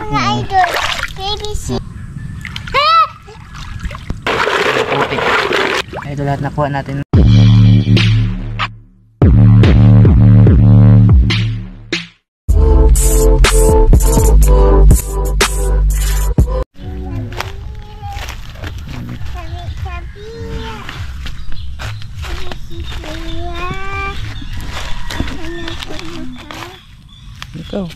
Mga idol, baby sheep. Putik. Ito lahat nakuha natin. Ikaw.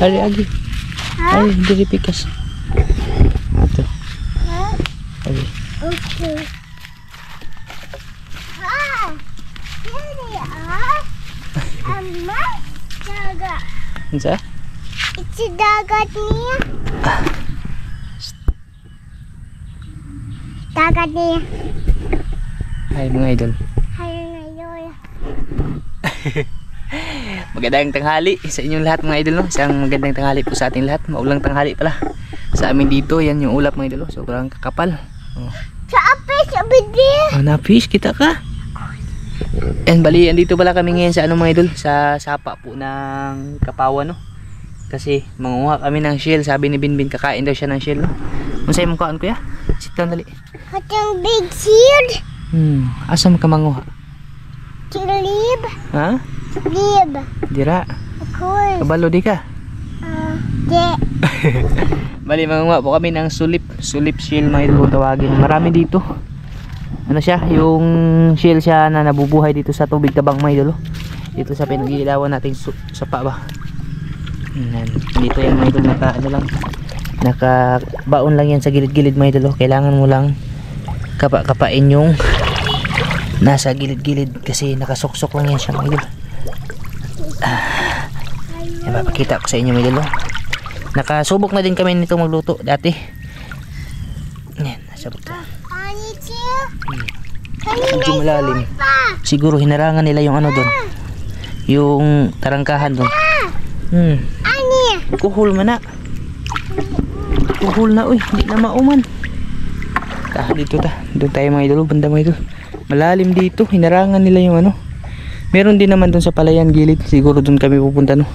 Hari lagi. Hari diri pikas. Ito. Hari. Okay. Dagat. Unsa? Itu dagat niya. Dagat niya. Hai mga idol. Hai mga idol. Magandang tanghali sa inyong lahat mga idol, no? Isang magandang tanghali po sa ating lahat. Maulang tanghali pala sa amin dito. Yan yung ulap mga idol, no? Sobrang kakapal. Sa fish, abidi. Na-fish kita ka. And bali, andito pala kami ngayon sa ano mga idol, sa sapa po ng Kapawan, no? Kasi manguha kami ng shell. Sabi ni Binbin kakain daw siya ng shell, no? Unsay mong kaon kuya? Sit down dali. Hatang big shield. Asa ka manguha? Lib. Ha? Lib. Dira. Of course. Kabalo di ka? De. Bali, manguha po kami ng sulip shell mga idol, tawagin. Marami dito. Ano siya? Yung shell siya na nabubuhay dito sa tubig tabang mga idol. Dito sa pinag-iilawan nating sapa ba. Dito yan mga idol, nakabaon lang yan sa gilid-gilid mga idol. Kailangan mo lang kapain yung nasa gilid-gilid kasi nakasuksok lang yan siya mga idol. Yan, papakita ko sa inyo mga idol. Nakasubok na din kami nito magluto dati. Yan, nasabot ka. Medyo malalim. Siguro hinarangan nila yung ano doon, yung tarangkahan doon. Kuhol man na. Kuhol na, uy, hindi na mauman. Dito doon tayo mga idol, banda mga idol. Malalim dito, hinarangan nila yung ano. Meron din naman doon sa palayan gilid, siguro doon kami pupunta, no.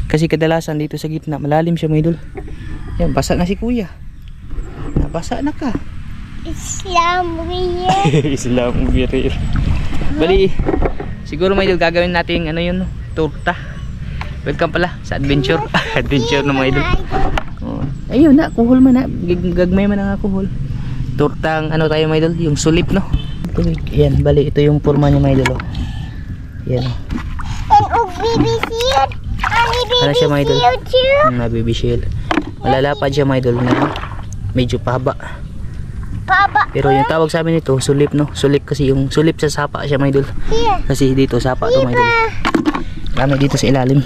Kasi kadalasan dito sa gitna malalim siya mga idol. Yan, basa na si kuya. Nabasa na ka. Islam weird. Islam weird. Bali, siguro mga idol gagawin natin ano yun, no? Torta. Welcome pala sa adventure. Adventure na mga idol. Ayun na, kuhol man na. Gagmay man ang kuhol. Tortang ano tayo mga idol, yung sulip, no. Yan, bali ito yung forma niya mga idol. Yan. And baby shield. Ano siya mga idol? Baby shield. Malalapad siya mga idol na medyo pahaba. Pero yung tawag sa amin ito, sulip, no. Sulip kasi yung sulip sa sapa siya mga idol. Kasi dito sapa to mga idol. Kami dito sa ilalim.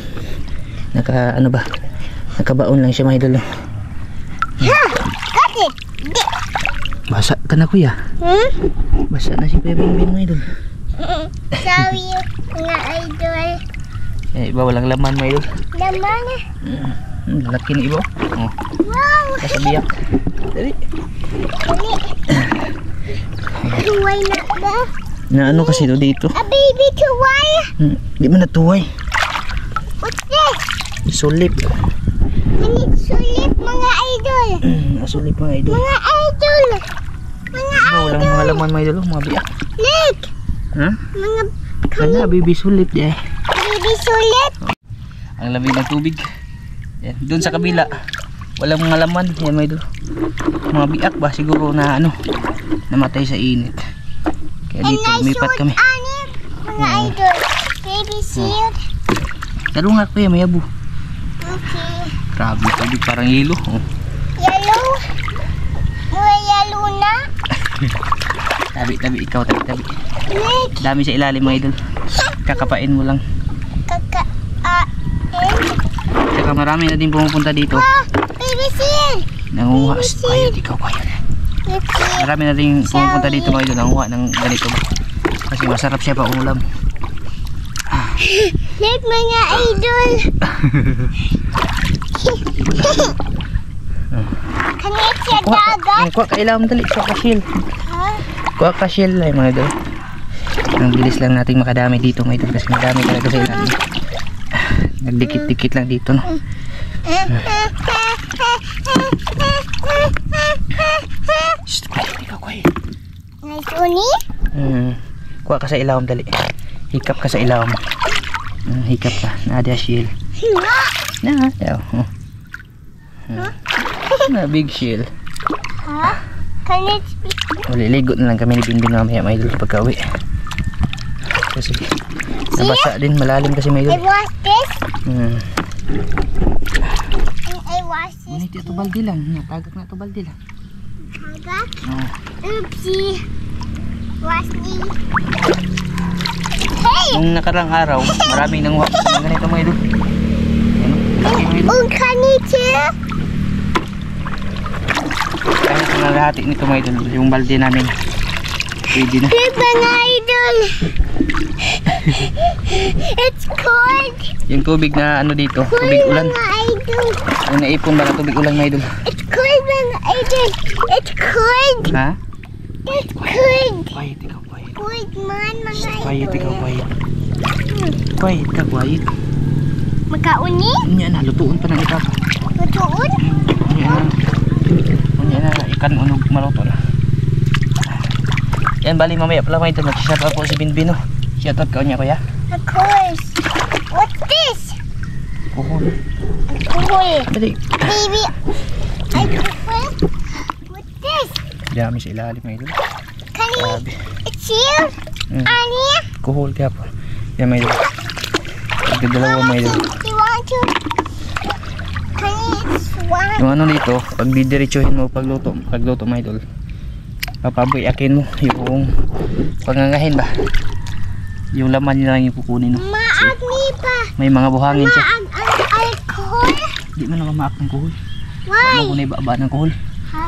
Ano ba? Nakabaon lang siya mga idol, no. Basa ka na kuya. Basa na si Kuya Binbin mga idol. Sorry mga idol. Iba walang laman mga idol. Laman. Laki na iba. Wow. Nasa biyak. Dali. Tuway na ba? Na ano kasi ito dito? A baby tuway. Di man natuway. What's this? Sulip. Sulip mga idol. Sulip mga idol. Mga idol. Mga idol. Walang mga laman mga idol, mga biyak. Nick. Mga Kanya baby sulip eh. Baby sulip. Ang lamig ng tubig. Yan, doon sa kabila. Walang mga laman, yan mga idol. Mga biak ba siguro na ano, namatay sa init. Kaya dito lumipat kami. Mga idol. Baby shield. Laro nga kuya, may abo. Okay. Grabe tubig, parang yelo. Yellow. May yellow na. Tabi, ikaw tabi. Nick. Dami sa ilalim mga idol. Kakapain mo lang. Kakain. Tsaka marami na din pumupunta dito. Oh, baby seal. Nanguha. Quiet, ikaw quiet. Let's see. Marami na din pumupunta dito mga idol. Nanguha ng ganito ba. Kasi masarap siya pa ulam. Look mga idol. Kanit siya dagat. Kuha ka ilam dali. Kuha ka shield. Huh? Kuha ka shield ay mga idol. Ang bilis lang nating makadami dito mga idol. Kasi madami talaga sa ilalim. Nagdikit-dikit lang dito no. Shh, quiet, ikaw quiet. Nice uni. Kuha ka sa ilawom dali. Hikap ka sa ilawom. Hikap ka. Nadia shield. Na, yaw. Na big shield. Huh? Kanit. Maliligo na lang kami ni Binbin mamaya mga idol pagka-uwi. Kasi nabasa din, malalim kasi mga I idol. wash this. And I wash this. Ngunit ito baldi lang. Natagak na ito baldi lang. Dagat. Oh. Oopsie. Wash me. Hey! Nung nakarang araw, maraming nanguha ng ganito mga idol. Ano? Malaki mga idol. Kanit siya. Kahit na lahat nito mga idol, yung balde namin. Pwede na. Look mga idol. It's cold. Yung tubig na ano dito, tubig ulan. Mga idol. Yung naipon ba na tubig ulan mga idol? It's cold mga idol. It's cold. Ha? It's cold. Quiet, ikaw quiet. Cold man mga idol. Quiet, ikaw quiet. Quiet ka, quiet. Makauni? Yan na, lutuon pa ng itab. Tutuon? Yan na, ikan unog maluto na. Yan, bali mamaya pala mga idol, mag-shoutout po si Binbin no. Shoutout ka niya kuya. Of course. What's this? Kuhol. Cool. Dali. Baby. I prefer. What's this? Dami sa ilalim mga idol. Can you? Grabe. It's you? Anya? Kuhol kaya po. Yan mga idol. Pagdadalawa mga idol. You want to? Can you swap? Yung ano dito, pag didiretsuhin mo pagluto mga idol, papabuyakin mo yung pangangahin ba, yung laman nila lang yung kukunin no? Maagni pa. May mga buhangin siya. Alcohol? Di man naman maak ng kuhol. Why? Ano kung ba ng kuhol? Ha?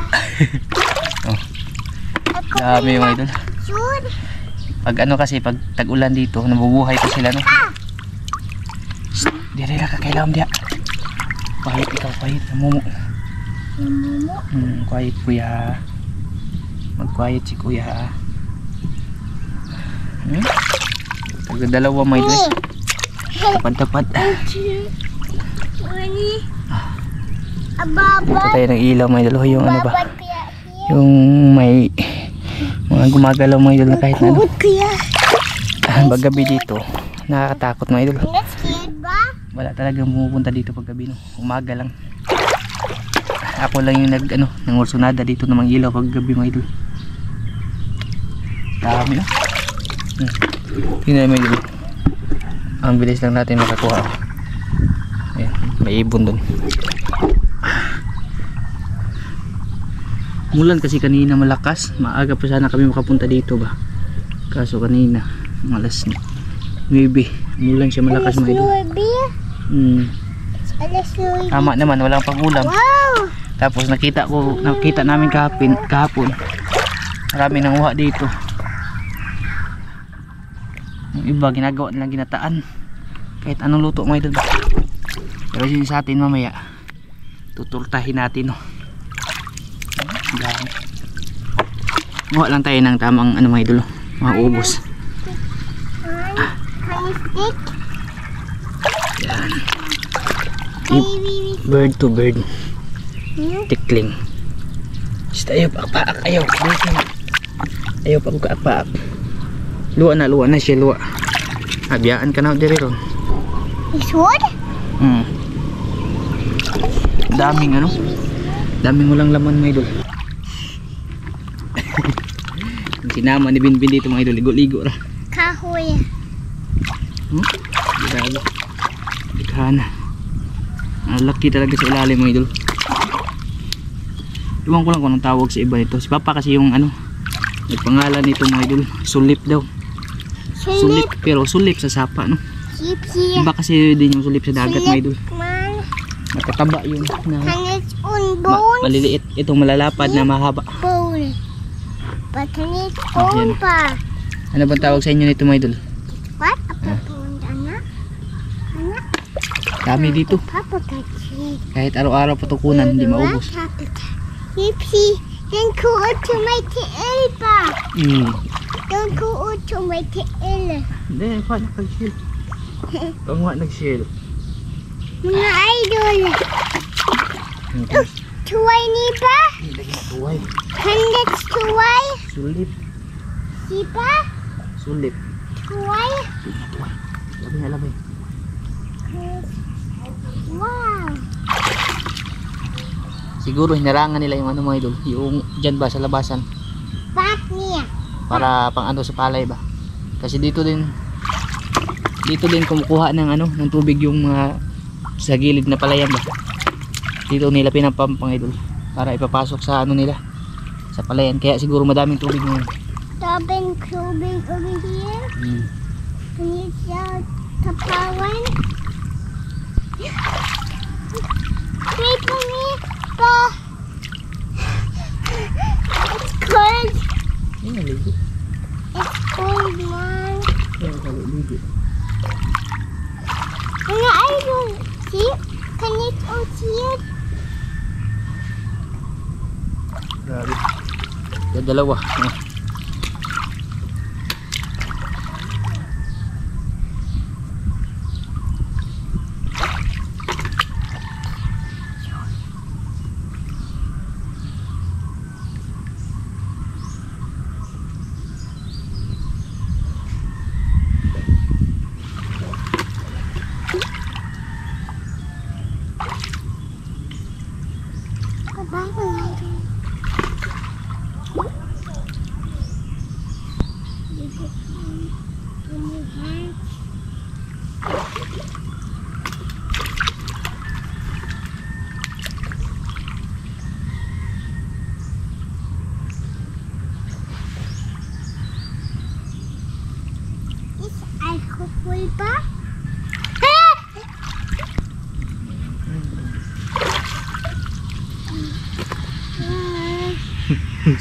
Oh, dami mga idol. Sure. Pag ano kasi, pag tag-ulan dito, nabubuhay pa sila no. Dire lang kakailam dia. Quiet ikaw, quiet. Namumu. Quiet kuya. Mag-quiet si kuya. Pagdadalawa may dress. Tapad-tapad. Ababa. Patay ng ilaw may dalawa yung ano ba? Babad kuya. Yung may mga gumagalaw mga idol na kahit na ano. Babad kuya. Pag gabi dito, nakakatakot mga idol. Not scared ba? Wala talagang pumupunta dito pag gabi no. Umaga lang. Ako lang yung nangursunada dito ng mga ilaw pag gabi mga idol. Dami no. Tingnan mo idol. Ang bilis lang natin makakuha. Ayan, may ibon dun. Mulan kasi kanina malakas. Maaga pa sana kami makapunta dito ba. Kaso kanina malas 9. Mulan siya malakas mga idol. Tama naman, walang pang-ulam. Wow! Tapos nakita namin kahapon. Marami nang uha dito. Yung iba ginagawa nilang ginataan. Kahit anong luto mga idol. Pero yun sa atin mamaya. Tuturtahin natin no. Dami. Uha lang tayo ng tamang ano mga idol. Mga ubos. Can you stick? Yan. Baby. Bird to bird. Tikling. Basta ayaw paak-paak. Ayaw. Ayaw paak-paak. Luwa na siya luwa. Abiyaan ka na diri ron. This wood? Daming ano. Daming walang laman mga idol. Sinama ni Binbin dito mga idol. Ligo-ligo ra. Kahoy. Grabe. Dikhan. Ang laki talaga sa ilalim mga idol. Iwan ko lang kung anong tawag sa iba nito. Si Papa kasi yung ano, nagpangalan nito mga idol. Sulip daw. Sulip. Pero sulip sa sapa no. Sip. Iba kasi din yung sulip sa dagat mga idol. Man. Matataba yung na And it's on bones. maliliit. Itong malalapad na mahaba. Bone. But and it's Ayan. on pa. Ano bang tawag sa inyo nito mga idol? What? A bone, anak? Anak? Dami dito. Papa catchy. Kahit araw-araw patukunan, hindi maubos. Yipsy, then go to my tail pa. Don't go to my tail. Hindi, pa nag-shell. Pag nga nag-shell. Mga idol. Tuway ni ba? Tuway. Handits tuway. Sulit. Si ba? Sulit. Tuway. Tuway. Labi na labi. Wow. Siguro hinarangan nila yung ano mga idol. Yung dyan ba sa labasan. Back niya. Para pang ano sa palay ba. Kasi dito din kumukuha ng ano ng tubig yung mga sa gilid na palayan ba. Dito nila pinampam mga idol para ipapasok sa ano nila sa palayan. Kaya siguro madaming tubig ngayon. Dabing tubig over here. Can you see tapawan? Wait for me, pa. It's cold. It's cold, man. Mga idol, see? Can you see it? Grabe. Dalawa. Is alcohol ba?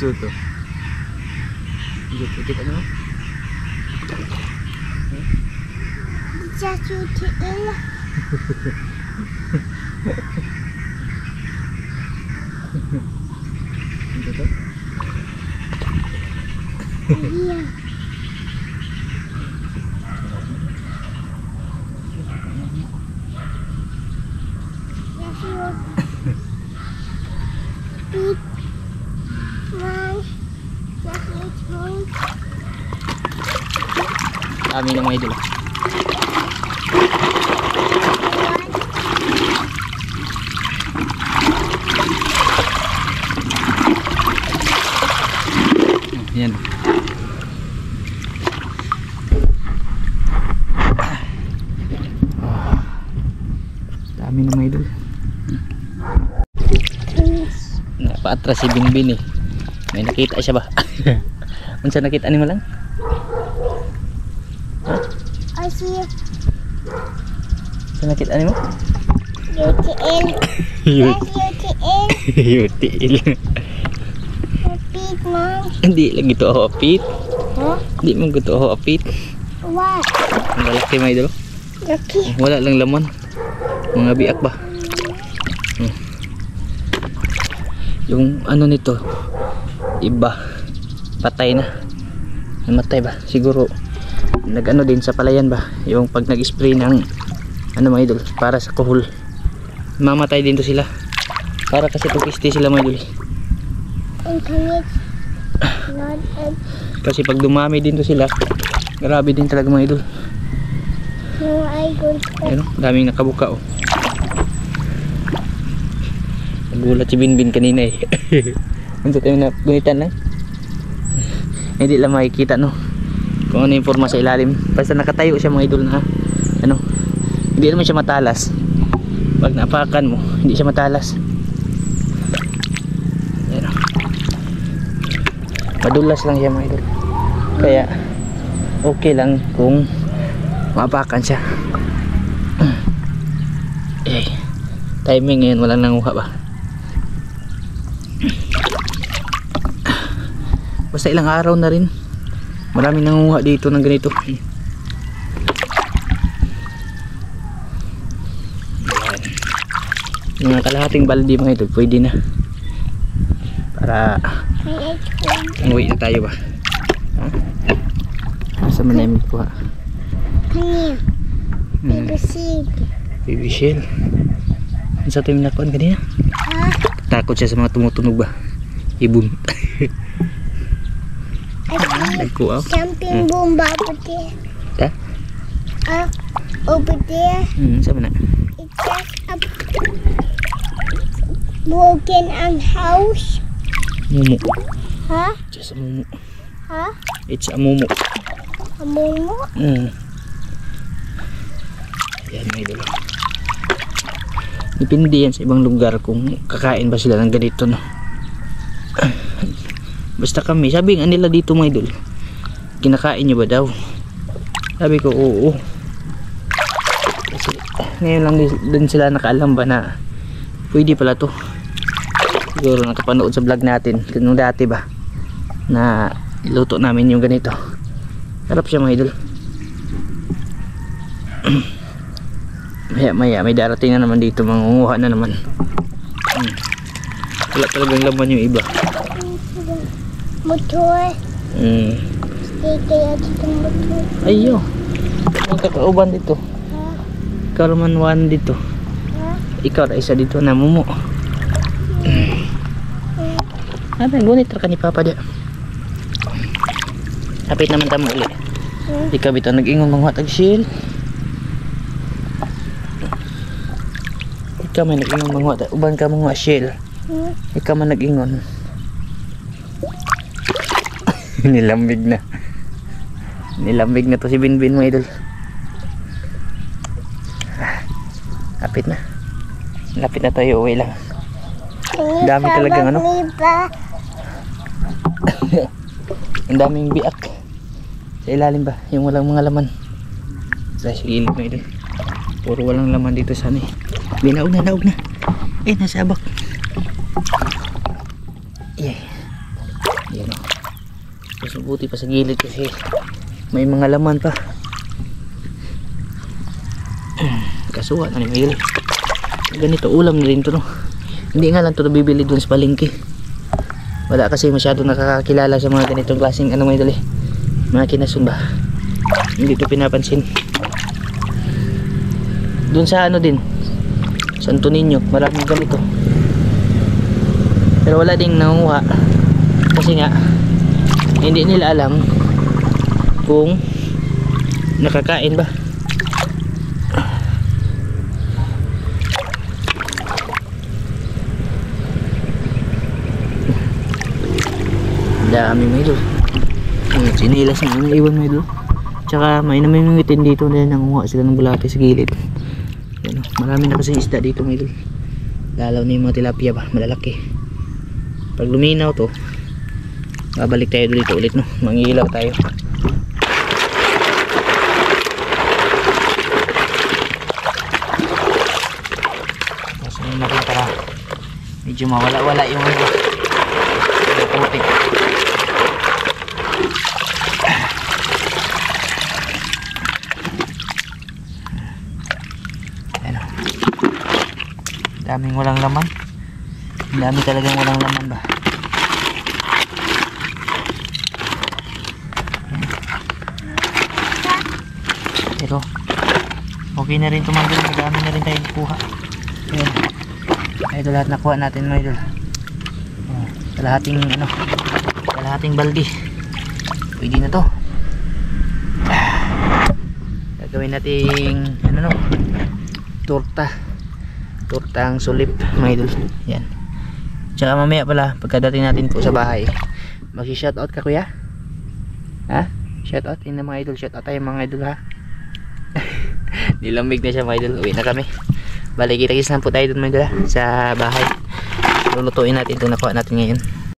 So to. Ikit ano? Just you tail. Ito to. Yeah. Just you. Beep. One. Just you two. Dami ng mga idol. Yan. Dami ng mga idol. Napaatras si Binbin eh. May nakita siya ba? Unsa nakita ni mo lang? I see Unsa nakita ni mo? UTL. Just UTL. Yutil. Beep, mom. Hindi lagi to ako apit. Huh? Hindi mo gusto ako apit. What? Ang lalaki mga idol. Okay. Wala lang laman. Mga biak ba? Yung ano nito iba patay na, namatay ba siguro, nag-ano din sa palayan ba, yung pag nag-spray ng ano mga idol para sa kuhol, mamatay din to sila para kasi pag-stay sila mga idol. And can it not and Kasi pag dumami din to sila, grabe din talaga mga idol. no I go Ayun, daming nakabuka oh. Nagulat si Binbin kanina eh. Unsa tayo na gunitan lang. Hindi lang makikita no kung ano yung forma sa ilalim. Basta nakatayo siya mga idol na ano, hindi naman siya matalas. Pag naapakan mo, hindi siya matalas. Ayan. Madulas lang siya mga idol. Kaya okay lang kung maapakan siya. Eh, Timing ngayon, walang nanguha ba. Basta ilang araw na rin, maraming nanguha dito ng ganito. Yung mga kalahating baldi mga ito, pwede na. Para umuwi na tayo ba. Basta man na yung magkuha. Kanya. Baby seed. Baby shell. Ano sa tayo minakuan kanina? Ha? Takot siya sa mga tumutunog ba. Ibon. Nagkuha. Something bomba over there. Ta? Over there. Sama na. It's just a broken house. Mumu. Ha? Just a mumu. Ha? It's a mumu. Amomo? Yan may dalawa. Depende yan sa ibang lugar kung kakain ba sila ng ganito, no? Basta kami, sabi nga nila dito mga idol, kinakain nyo ba daw? Sabi ko oo. Kasi ngayon lang din sila nakaalam ba na pwede pala to. Siguro nakapanood sa vlog natin nung dati ba na iluto namin yung ganito. Sarap siya mga idol. Maya may darating na naman dito, mangunguha na naman. Wala talagang laman yung iba. Motor. Stay kaya dito motor. Ayo, may kakauban dito. Ha? Ikaw naman one dito. Ha? Ikaw na isa dito na mumu. Ano, ngunit ka ni Papa dia. Hapit naman tamo ulit. Ikaw bito nag-ingon mga tag-shield. Ikaw may nag-ingon mga uban ka mga shield. Ikaw man nag-ingon. Nilambig na. Nilambig na to si Binbin mga idol. Lapit na. Lapit na tayo, uwi lang. Dami talagang ano. Ang daming biak. Sa ilalim ba? Yung walang mga laman. Sa gilid mga idol. Puro walang laman dito sana eh. Naog na. Eh, nasa abak. Yeah. Yan o. Susubuti pa sa gilid kasi may mga laman pa. Kasuha na ni Miguel. Ganito ulam na rin to, no? Hindi nga lang to nabibili dun sa palengke. Wala kasi masyado nakakakilala sa mga ganitong klaseng ano mga idol eh. Mga kinasun ba? Hindi to pinapansin. Dun sa ano din, Santo Niño, maraming ganito. Pero wala ding nangunguha kasi nga hindi nila alam kung nakakain ba. Dami mga idol. Sinilas na mga iwan mga idol. Tsaka may namimitin dito na nangunguha sila ng bulate sa gilid. Yan, marami na kasi isda dito mga idol. Lalaw na yung mga tilapia ba, malalaki. Pag luminaw to, babalik tayo dito ulit, no? Mangilaw tayo. Pasanin natin para medyo mawala-wala yung putik. Ayan o. Daming walang laman. Dami talagang walang laman ba. Pero okay na rin tumanggal, madami na rin tayo kuha. Ayan. Ito lahat nakuha natin mga idol. Kalahating baldi. Pwede na to. Gagawin nating ano no, tortang sulip mga idol. Yan. Tsaka mamaya pala pagkadating natin po sa bahay, mag-shoutout ka kuya? Ha? Shoutout in na mga idol, shoutout tayo mga idol ha. Nilamig na siya mga idol. Uwi na kami. Balik kita-kits lang po tayo dun mga idol ha, sa bahay. Lulutuin natin itong nakuha natin ngayon.